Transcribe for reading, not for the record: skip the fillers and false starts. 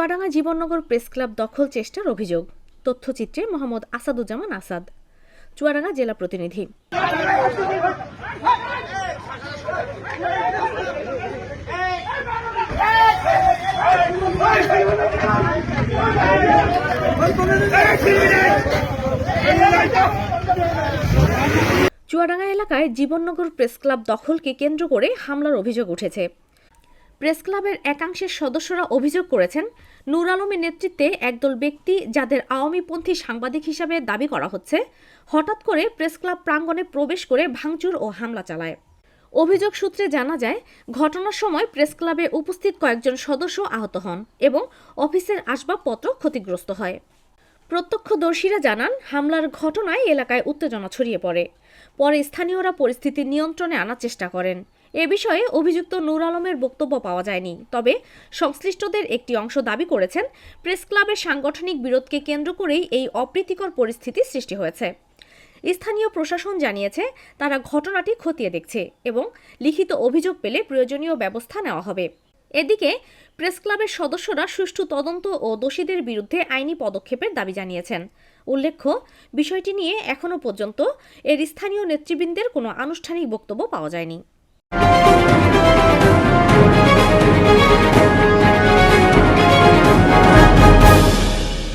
Chuadanga Jibannagar press club দখল চেষ্টার অভিযোগ। তথ্যচিত্রে মোহাম্মদ আসাদুজ্জামান আসাদ, চুয়াডাঙ্গা জেলা প্রতিনিধি। চুয়াডাঙ্গা এলাকায় জীবননগর প্রেস ক্লাব দখলকে কেন্দ্র করে হামলার অভিযোগ উঠেছে। প্রেস ক্লাবের একাংশের সদস্যরা অভিযোগ করেছেন, নূর আলমের নেতৃত্বে একদল ব্যক্তি, যাদের আওয়ামীপন্থী সাংবাদিক হিসাবে দাবি করা হচ্ছে, হঠাৎ করে প্রেস ক্লাব প্রাঙ্গণে প্রবেশ করে ভাঙচুর ও হামলা চালায়। অভিযোগ সূত্রে জানা যায়, ঘটনার সময় প্রেস ক্লাবে উপস্থিত কয়েকজন সদস্য আহত হন এবং অফিসের আসবাবপত্র ক্ষতিগ্রস্ত হয়। প্রত্যক্ষদর্শীরা জানান, হামলার ঘটনায় এলাকায় উত্তেজনা ছড়িয়ে পড়ে। পরে স্থানীয়রা পরিস্থিতি নিয়ন্ত্রণে আনার চেষ্টা করেন। এ বিষয়ে অভিযুক্ত নূর আলমের বক্তব্য পাওয়া যায়নি। তবে সংশ্লিষ্টদের একটি অংশ দাবি করেছেন, প্রেস ক্লাবের সাংগঠনিক বিরোধকে কেন্দ্র করেই এই অপ্রীতিকর পরিস্থিতি সৃষ্টি হয়েছে। স্থানীয় প্রশাসন জানিয়েছে, তারা ঘটনাটি খতিয়ে দেখছে এবং লিখিত অভিযোগ পেলে প্রয়োজনীয় ব্যবস্থা নেওয়া হবে। এদিকে প্রেস ক্লাবের সদস্যরা সুষ্ঠু তদন্ত ও দোষীদের বিরুদ্ধে আইনি পদক্ষেপের দাবি জানিয়েছেন। উল্লেখ্য, বিষয়টি নিয়ে এখনও পর্যন্ত এর স্থানীয় নেতৃবৃন্দের কোনো আনুষ্ঠানিক বক্তব্য পাওয়া যায়নি।